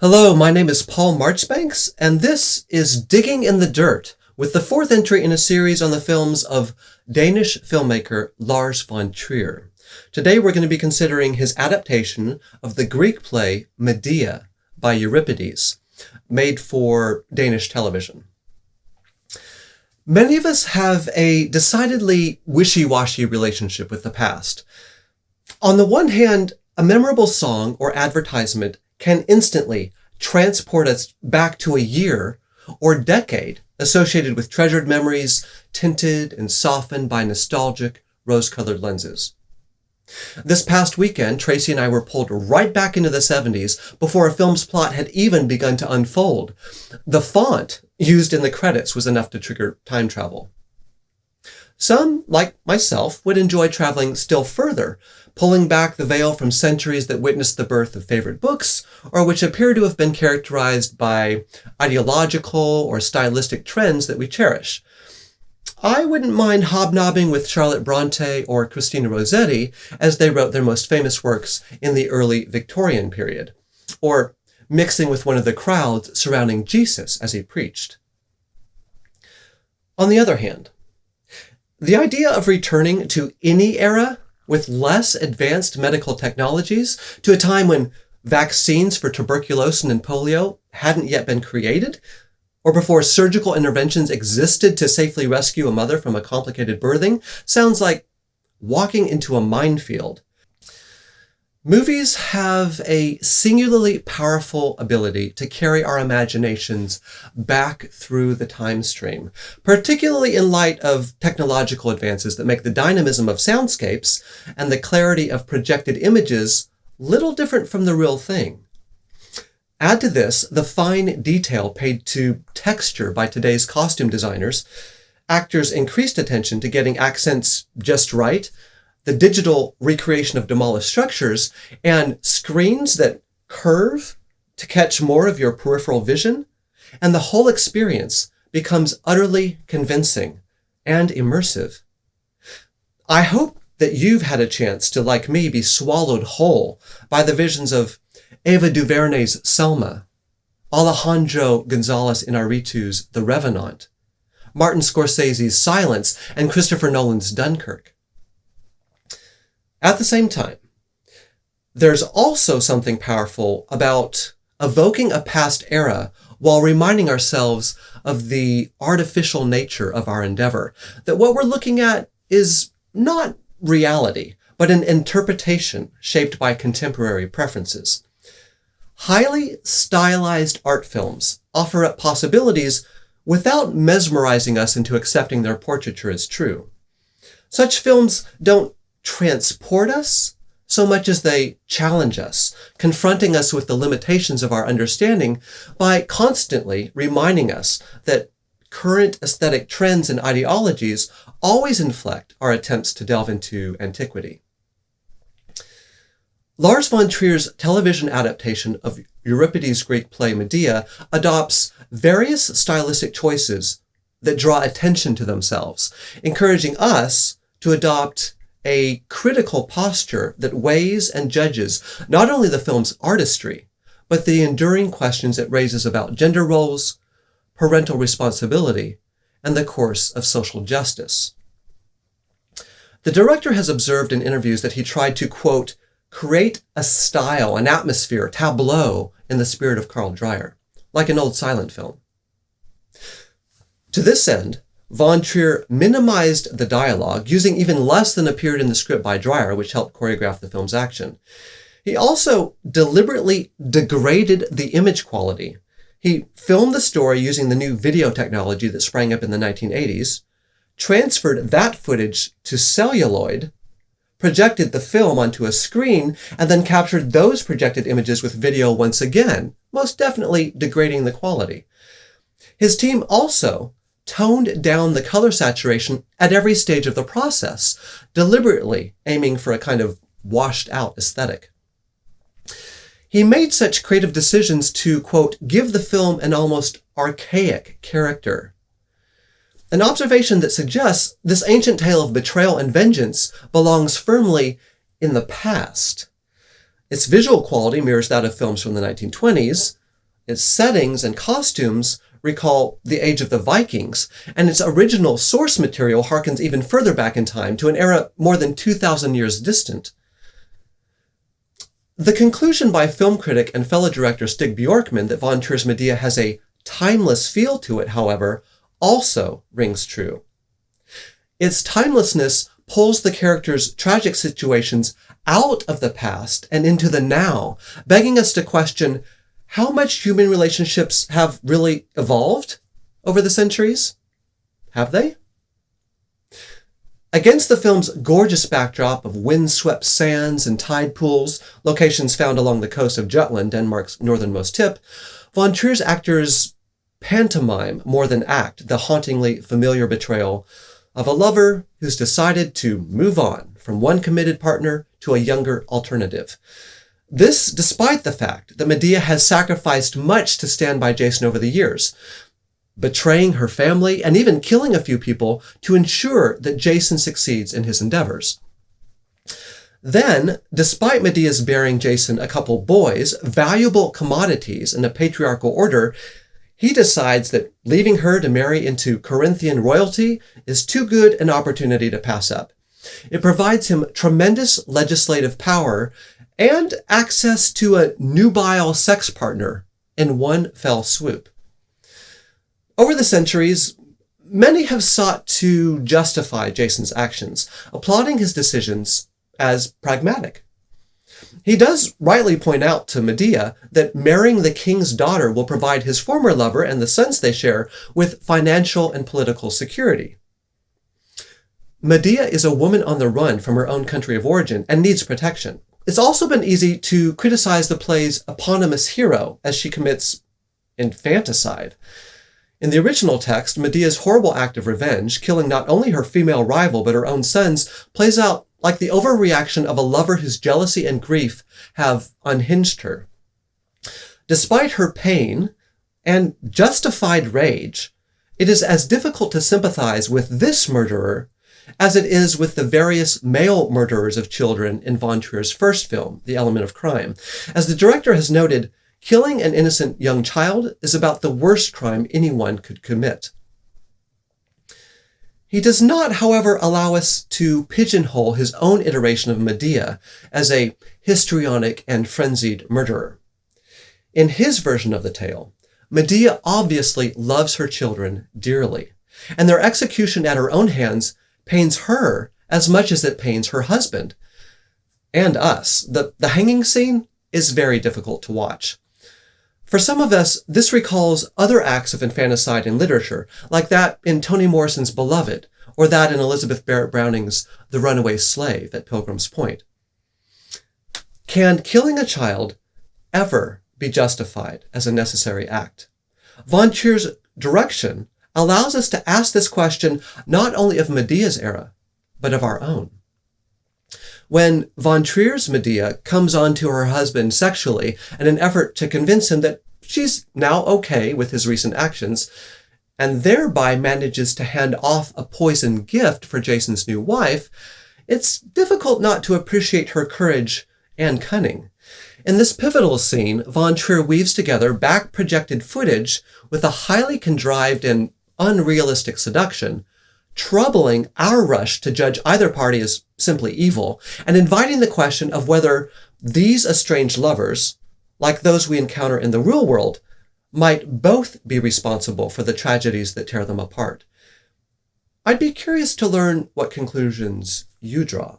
Hello, my name is Paul Marchbanks, and this is Digging in the Dirt, with the fourth entry in a series on the films of Danish filmmaker Lars von Trier. Today we're going to be considering his adaptation of the Greek play Medea by Euripides, made for Danish television. Many of us have a decidedly wishy-washy relationship with the past. On the one hand, a memorable song or advertisement can instantly transport us back to a year or decade associated with treasured memories, tinted and softened by nostalgic, rose-colored lenses. This past weekend, Tracy and I were pulled right back into the 70s before a film's plot had even begun to unfold. The font used in the credits was enough to trigger time travel. Some, like myself, would enjoy traveling still further, pulling back the veil from centuries that witnessed the birth of favorite books, or which appear to have been characterized by ideological or stylistic trends that we cherish. I wouldn't mind hobnobbing with Charlotte Bronte or Christina Rossetti as they wrote their most famous works in the early Victorian period, or mixing with one of the crowds surrounding Jesus as he preached. On the other hand, the idea of returning to any era with less advanced medical technologies, to a time when vaccines for tuberculosis and polio hadn't yet been created, or before surgical interventions existed to safely rescue a mother from a complicated birthing, sounds like walking into a minefield. Movies have a singularly powerful ability to carry our imaginations back through the time stream, particularly in light of technological advances that make the dynamism of soundscapes and the clarity of projected images little different from the real thing. Add to this the fine detail paid to texture by today's costume designers, actors' increased attention to getting accents just right, the digital recreation of demolished structures, and screens that curve to catch more of your peripheral vision, and the whole experience becomes utterly convincing and immersive. I hope that you've had a chance to, like me, be swallowed whole by the visions of Ava DuVernay's Selma, Alejandro Gonzalez Inarritu's The Revenant, Martin Scorsese's Silence, and Christopher Nolan's Dunkirk. At the same time, there's also something powerful about evoking a past era while reminding ourselves of the artificial nature of our endeavor, that what we're looking at is not reality, but an interpretation shaped by contemporary preferences. Highly stylized art films offer up possibilities without mesmerizing us into accepting their portraiture as true. Such films don't transport us so much as they challenge us, confronting us with the limitations of our understanding by constantly reminding us that current aesthetic trends and ideologies always inflect our attempts to delve into antiquity. Lars von Trier's television adaptation of Euripides' Greek play Medea adopts various stylistic choices that draw attention to themselves, encouraging us to adopt a critical posture that weighs and judges not only the film's artistry, but the enduring questions it raises about gender roles, parental responsibility, and the course of social justice. The director has observed in interviews that he tried to, quote, create a style, an atmosphere, tableau in the spirit of Carl Dreyer, like an old silent film. To this end, von Trier minimized the dialogue, using even less than appeared in the script by Dreyer, which helped choreograph the film's action. He also deliberately degraded the image quality. He filmed the story using the new video technology that sprang up in the 1980s, transferred that footage to celluloid, projected the film onto a screen, and then captured those projected images with video once again, most definitely degrading the quality. His team also toned down the color saturation at every stage of the process, deliberately aiming for a kind of washed-out aesthetic. He made such creative decisions to, quote, give the film an almost archaic character. An observation that suggests this ancient tale of betrayal and vengeance belongs firmly in the past. Its visual quality mirrors that of films from the 1920s, Its settings and costumes recall the age of the Vikings, and its original source material harkens even further back in time to an era more than 2,000 years distant. The conclusion by film critic and fellow director Stig Bjorkman that von Trier's Medea has a timeless feel to it, however, also rings true. Its timelessness pulls the characters' tragic situations out of the past and into the now, begging us to question how much human relationships have really evolved over the centuries. Have they? Against the film's gorgeous backdrop of wind-swept sands and tide pools, locations found along the coast of Jutland, Denmark's northernmost tip, von Trier's actors pantomime more than act the hauntingly familiar betrayal of a lover who's decided to move on from one committed partner to a younger alternative. This despite the fact that Medea has sacrificed much to stand by Jason over the years, betraying her family and even killing a few people to ensure that Jason succeeds in his endeavors. Then, despite Medea's bearing Jason a couple boys, valuable commodities in a patriarchal order, he decides that leaving her to marry into Corinthian royalty is too good an opportunity to pass up. It provides him tremendous legislative power and access to a nubile sex partner in one fell swoop. Over the centuries, many have sought to justify Jason's actions, applauding his decisions as pragmatic. He does rightly point out to Medea that marrying the king's daughter will provide his former lover and the sons they share with financial and political security. Medea is a woman on the run from her own country of origin and needs protection. It's also been easy to criticize the play's eponymous hero as she commits infanticide. In the original text, Medea's horrible act of revenge, killing not only her female rival but her own sons, plays out like the overreaction of a lover whose jealousy and grief have unhinged her. Despite her pain and justified rage, it is as difficult to sympathize with this murderer as it is with the various male murderers of children in von Trier's first film, The Element of Crime. As the director has noted, killing an innocent young child is about the worst crime anyone could commit. He does not, however, allow us to pigeonhole his own iteration of Medea as a histrionic and frenzied murderer. In his version of the tale, Medea obviously loves her children dearly, and their execution at her own hands pains her as much as it pains her husband and us. The hanging scene is very difficult to watch. For some of us, this recalls other acts of infanticide in literature, like that in Toni Morrison's Beloved, or that in Elizabeth Barrett Browning's The Runaway Slave at Pilgrim's Point. Can killing a child ever be justified as a necessary act? Von Trier's direction allows us to ask this question not only of Medea's era, but of our own. When von Trier's Medea comes on to her husband sexually in an effort to convince him that she's now okay with his recent actions, and thereby manages to hand off a poisoned gift for Jason's new wife, it's difficult not to appreciate her courage and cunning. In this pivotal scene, von Trier weaves together back-projected footage with a highly contrived and unrealistic seduction, troubling our rush to judge either party as simply evil, and inviting the question of whether these estranged lovers, like those we encounter in the real world, might both be responsible for the tragedies that tear them apart. I'd be curious to learn what conclusions you draw.